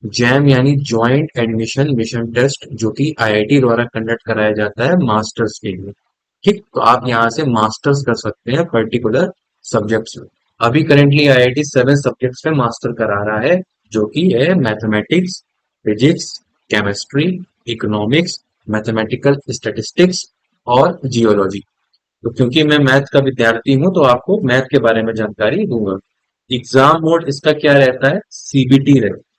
Jam यानी joint admission mission test, जो कि आईआईटी द्वारा कंडक्ट कराया जाता है मास्टर्स के लिए। ठीक, तो आप यहाँ से मास्टर्स कर सकते हैं पर्टिकुलर सब्जेक्ट्स में। अभी करेंटली आईआईटी 7 सब्जेक्ट्स में मास्टर करा रहा है, जो कि है mathematics, physics, chemistry, economics, mathematical statistics और जियोलॉजी। तो क्योंकि मैं मैथ का विद्यार्थी हूं, तो आपको मैथ के बारे में जानकारी दूंगा। एग्जाम मोड इसका क्या रहता है? सीबीटी रहता है।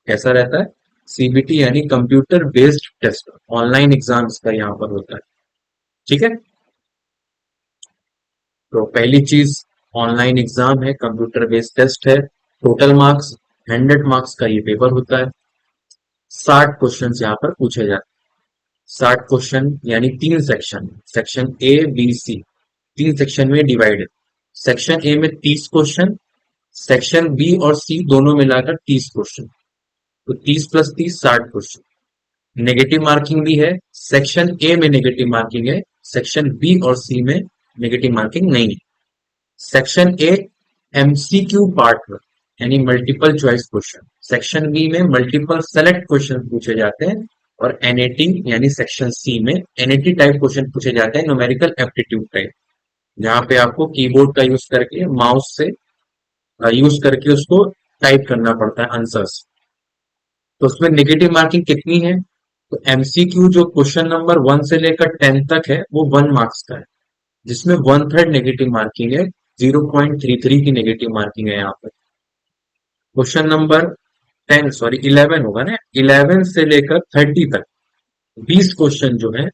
कैसा रहता है? सीबीटी यानी computer based test, online exam इसका यहाँ पर होता है। ठीक है, तो पहली चीज, ऑनलाइन एग्जाम है, कंप्यूटर बेस्ड टेस्ट है। टोटल मार्क्स 100 मार्क्स का ये पेपर होता है। 60 क्वेश्चन यहाँ पर पूछे जाते हैं। 60 क्वेश्चन यानी 3 section, section A B C, 3 section में डिवाइड है। सेक्शन ए में 30 क्वेश्चन, सेक्शन बी और सी दोनों मिलाकर 30 क्वेश्चन। तो 30 + 30 60 क्वेश्चन। नेगेटिव मार्किंग भी है। सेक्शन ए में नेगेटिव मार्किंग है, सेक्शन बी और सी में नेगेटिव मार्किंग नहीं है। सेक्शन ए एमसीक्यू पार्ट में, यानी multiple choice question. Section B में मल्टीपल सेलेक्ट क्वेश्चन पूछे जाते हैं। और एनएटी यानी सेक्शन सी में एनएटी टाइप क्वेश्चन पूछे जाते हैं, न्यूमेरिकल एप्टीट्यूड टाइप, जहां पे आपको कीबोर्ड का यूज करके, माउस से यूज करके उसको टाइप करना पड़ता है आंसर्स। तो उसमें नेगेटिव मार्किंग कितनी है? तो एमसीक्यू जो क्वेश्चन नंबर 1 से लेकर 10 तक है, वो 1 मार्क्स का है, जिसमें 1/3 नेगेटिव मार्किंग है। 0.33 की नेगेटिव मार्किंग है यहाँ पर। क्वेश्चन नंबर 10, सॉरी 11 होगा ना, 11 से लेकर 30 तक 20 क्वेश्चन जो है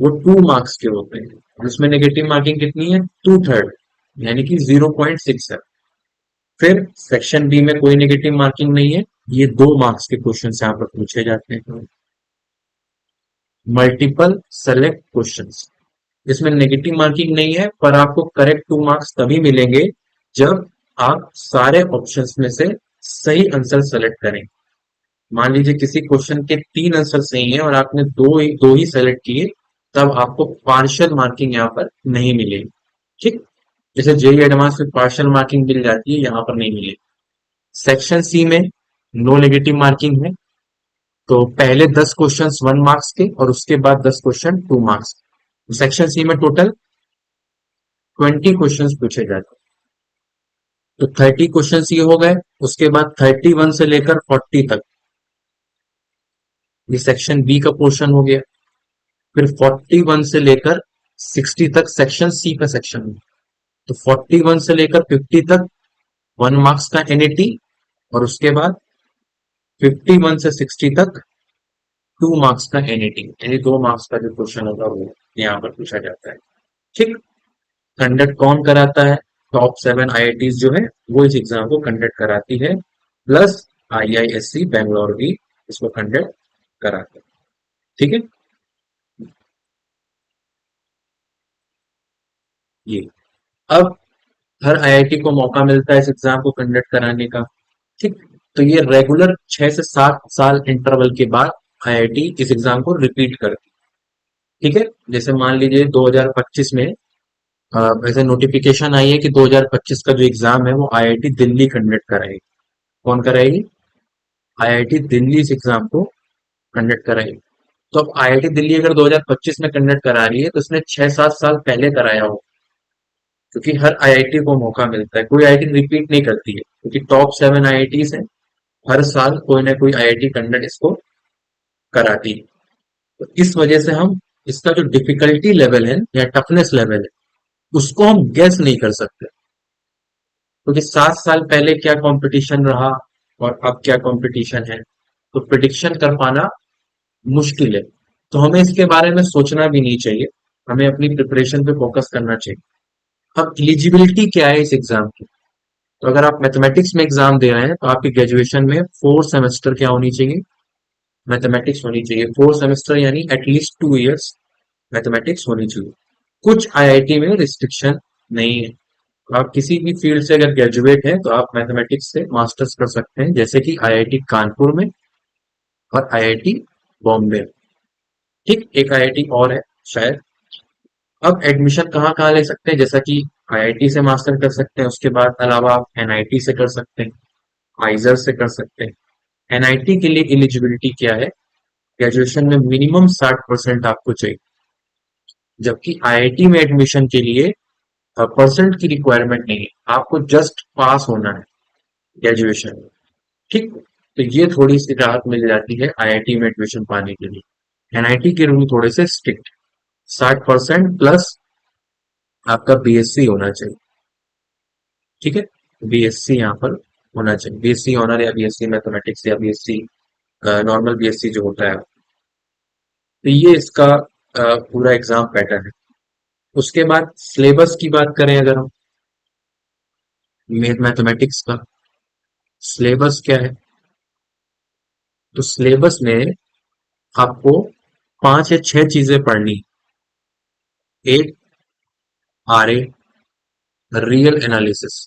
वो 2 मार्क्स के होते हैं, और उसमें नेगेटिव मार्किंग कितनी है? 2/3, यानी कि 0.6 है। फिर सेक्शन बी में कोई नेगेटिव मार्किंग नहीं है, ये 2 मार्क्स के क्वेश्चन यहाँ पर पूछे जाते हैं। मल्टीपल सेलेक्ट क्वेश्चंस, इसमें नेगेटिव मार्किंग नहीं है, पर आपको करेक्ट 2 मार्क्स तभी मिलेंगे जब आप सारे ऑप्शंस में से सही आंसर सेलेक्ट करें। मान लीजिए किसी क्वेश्चन के 3 आंसर सही हैं और आपने दो ही सेलेक्ट किए, तब आपको पार्शियल मार्किंग यहाँ पर नहीं मिलेगी। ठीक, जैसे जेई एडवांस में पार्शियल मार्किंग मिल जाती है, यहाँ पर नहीं मिलेगी। सेक्शन सी में नो नेगेटिव मार्किंग है। तो पहले 10 क्वेश्चन 1 मार्क्स के और उसके बाद 10 क्वेश्चन 2 मार्क्स। सेक्शन सी में टोटल 20 क्वेश्चन पूछे जाते हैं। तो 30 क्वेश्चन ये हो गए। उसके बाद 31 से लेकर 40 तक ये सेक्शन बी का पोर्शन हो गया। फिर 41 से लेकर 60 तक सेक्शन सी का सेक्शन है। तो 41 से लेकर 50 तक 1 मार्क्स का एनएटी, और उसके बाद 51 से 60 तक 2 मार्क्स का एनएटी, यानी 2 मार्क्स का जो क्वेश्चन होगा वो यहाँ पर पूछा जाता है। ठीक, कंडक्ट कौन कराता है? टॉप 7 आईआईटीज जो है वो इस एग्जाम को कंडक्ट कराती है, प्लस आईआईएससी बैंगलोर भी इसको कंडक्ट कराता है। ठीक है, ये अब हर आईआईटी को मौका मिलता है इस एग्जाम को कंडक्ट कराने का। ठीक, तो ये रेगुलर 6 से 7 साल इंटरवल के बाद आईआईटी इस एग्जाम को रिपीट करती है। ठीक है, जैसे मान लीजिए 2025 में ऐसे नोटिफिकेशन आई है कि 2025 का जो एग्जाम है वो आईआईटी दिल्ली कंडक्ट कराएगी। कौन कराएगी? आईआईटी दिल्ली इस एग्जाम को कंडक्ट कराएगी। तो अब आईआईटी दिल्ली अगर 2025 में कंडक्ट करा रही है, तो उसने 6-7 साल पहले कराया हो, क्योंकि हर आईआईटी को मौका मिलता है, कोई आईआईटी रिपीट नहीं करती है, क्योंकि टॉप 7 आईआईटीज है, हर साल कोई ना कोई आईआईटी कंडक्ट इसको कराती है। तो इस वजह से हम इसका जो डिफिकल्टी लेवल है या टफनेस लेवल है, उसको हम गेस नहीं कर सकते, क्योंकि 7 साल पहले क्या कंपटीशन रहा और अब क्या कंपटीशन है, तो प्रिडिक्शन कर पाना मुश्किल है। तो हमें इसके बारे में सोचना भी नहीं चाहिए, हमें अपनी प्रिपरेशन पे फोकस करना चाहिए। अब एलिजिबिलिटी क्या है इस एग्जाम की? तो अगर आप मैथमेटिक्स में एग्जाम दे रहे हैं, तो आपकी ग्रेजुएशन में 4 सेमेस्टर क्या होनी चाहिए? मैथमेटिक्स होनी चाहिए। 4 सेमेस्टर यानी एटलीस्ट 2 इयर्स मैथमेटिक्स होनी चाहिए। कुछ आईआईटी में रिस्ट्रिक्शन नहीं है, आप किसी भी फील्ड से अगर ग्रेजुएट हैं तो आप मैथमेटिक्स से मास्टर्स कर सकते हैं, जैसे कि आईआईटी कानपुर में और आईआईटी बॉम्बे। ठीक, एक आईआईटी और है शायद। अब एडमिशन कहाँ कहाँ ले सकते हैं? जैसा कि आईआईटी से मास्टर कर सकते हैं, उसके बाद अलावा आप एनआईटी से कर सकते हैं, आइजर से कर सकते हैं, एनआईटी के लिए एलिजिबिलिटी क्या है? ग्रेजुएशन में मिनिमम 60% आपको चाहिए, जबकि आईआईटी में एडमिशन के लिए परसेंट की रिक्वायरमेंट नहीं है, आपको जस्ट पास होना है ग्रेजुएशन में। ठीक, तो ये थोड़ी सी राहत मिल जाती है आईआईटी में एडमिशन पाने के लिए। एनआईटी के रूल थोड़े से स्ट्रिक्ट, 60% प्लस आपका बीएससी होना चाहिए। ठीक है, बीएससी यहाँ पर होना चाहिए, बीएससी ऑनर या बीएससी मैथमेटिक्स या बीएससी नॉर्मल बीएससी जो होता है। तो ये इसका पूरा एग्जाम पैटर्न है। उसके बाद सिलेबस की बात करें अगर हम, मैथमेटिक्स का सिलेबस क्या है? तो सिलेबस में आपको 5 या 6 चीजें पढ़नी। एक, आरए, रियल एनालिसिस,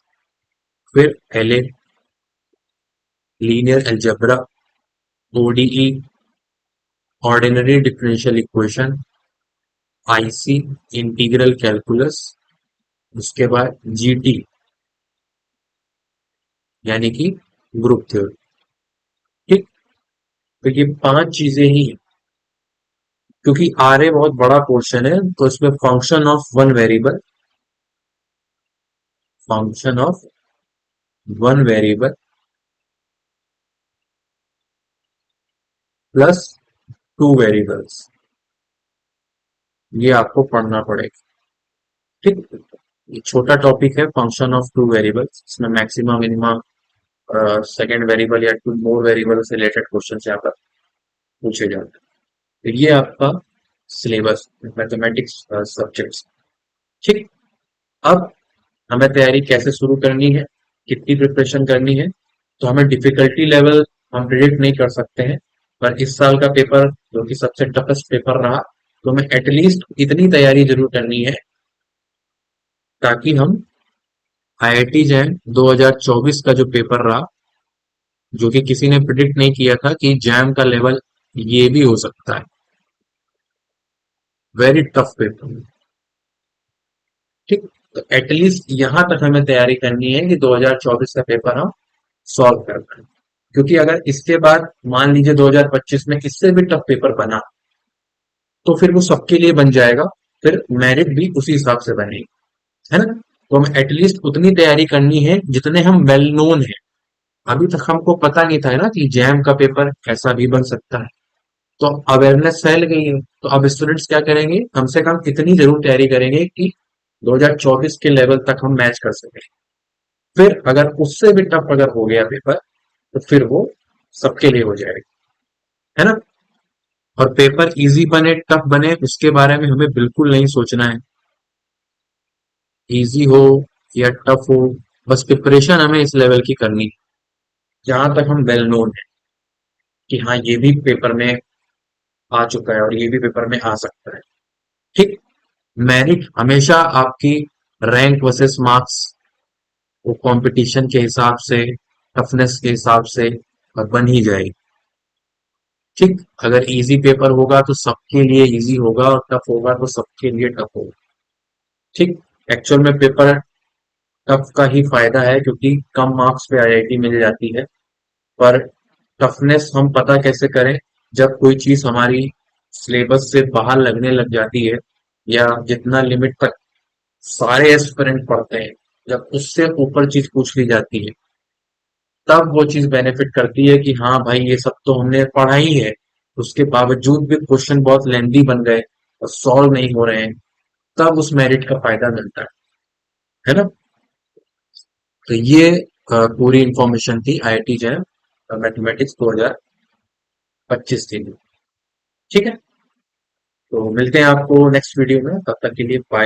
फिर LA, linear algebra, ODE, ordinary differential equation, IC, integral calculus, उसके बाद जीटी यानी कि ग्रुप थ्योरी। ठीक, तो ये 5 चीजें ही हैं। क्योंकि आरए बहुत बड़ा पोर्शन है, तो इसमें function of one variable, function of one variable plus 2 variables, ये आपको पढ़ना पड़ेगा। ठीक, ये छोटा टॉपिक है फंक्शन ऑफ 2 वेरिएबल्स, इसमें मैक्सिमम मिनिमम सेकेंड वेरिएबल या 2 मोर वेरिएबल से रिलेटेड क्वेश्चन यहाँ पर पूछे जाते हैं। तो ये आपका सिलेबस मैथमेटिक्स सब्जेक्ट्स। ठीक, अब हमें तैयारी कैसे शुरू करनी है, कितनी प्रिपरेशन करनी है? तो हमें डिफिकल्टी लेवल हम प्रिडिक्ट नहीं कर सकते हैं, पर इस साल का पेपर जो कि सबसे टफेस्ट पेपर रहा, तो हमें एटलीस्ट इतनी तैयारी जरूर करनी है ताकि हम आईआईटी जैम 2024 का जो पेपर रहा, जो कि किसी ने प्रिडिक्ट नहीं किया था कि जैम का लेवल ये भी हो सकता है, वेरी टफ पेपर। ठीक, तो एटलीस्ट यहां तक हमें तैयारी करनी है कि 2024 का पेपर हम सॉल्व कर पाए। क्योंकि अगर इसके बाद मान लीजिए 2025 में इससे भी टफ पेपर बना, तो फिर वो सबके लिए बन जाएगा, फिर मेरिट भी उसी हिसाब से बनेगी, है ना? तो हमें एटलीस्ट उतनी तैयारी करनी है जितने हम वेल नोन है। अभी तक हमको पता नहीं था ना कि जैम का पेपर ऐसा भी बन सकता है, तो अवेयरनेस फैल गई है। तो अब स्टूडेंट्स क्या करेंगे, कम से कम इतनी जरूर तैयारी करेंगे कि 2024 के लेवल तक हम मैच कर सकें। फिर अगर उससे भी टफ अगर हो गया पेपर, तो फिर वो सबके लिए हो जाएगा, है ना? और पेपर इजी बने टफ बने उसके बारे में हमें बिल्कुल नहीं सोचना है, इजी हो या टफ हो, बस प्रिपरेशन हमें इस लेवल की करनी है जहां तक हम वेल नोन है कि हाँ ये भी पेपर में आ चुका है और ये भी पेपर में आ सकता है। ठीक, मेरिट हमेशा आपकी रैंक वर्सेस मार्क्स, वो कंपटीशन के हिसाब से, टफनेस के हिसाब से बन ही जाएगी। ठीक, अगर इजी पेपर होगा तो सबके लिए इजी होगा और टफ होगा तो सबके लिए टफ होगा। ठीक, एक्चुअल में पेपर टफ का ही फायदा है क्योंकि कम मार्क्स पे आईआईटी मिल जाती है, पर टफनेस हम पता कैसे करें? जब कोई चीज हमारी सिलेबस से बाहर लगने लग जाती है, या जितना लिमिट तक सारे एस्पिरेंट पढ़ते हैं, जब उससे ऊपर चीज पूछ ली जाती है, तब वो चीज बेनिफिट करती है कि हाँ भाई ये सब तो हमने पढ़ा ही है, उसके बावजूद भी क्वेश्चन बहुत लेंदी बन गए और सॉल्व नहीं हो रहे हैं, तब उस मेरिट का फायदा मिलता है ना? तो ये पूरी इंफॉर्मेशन थी आईआईटी जैम मैथमेटिक्स 2025 के लिए। ठीक है, तो मिलते हैं आपको नेक्स्ट वीडियो में, तब तक के लिए बाय।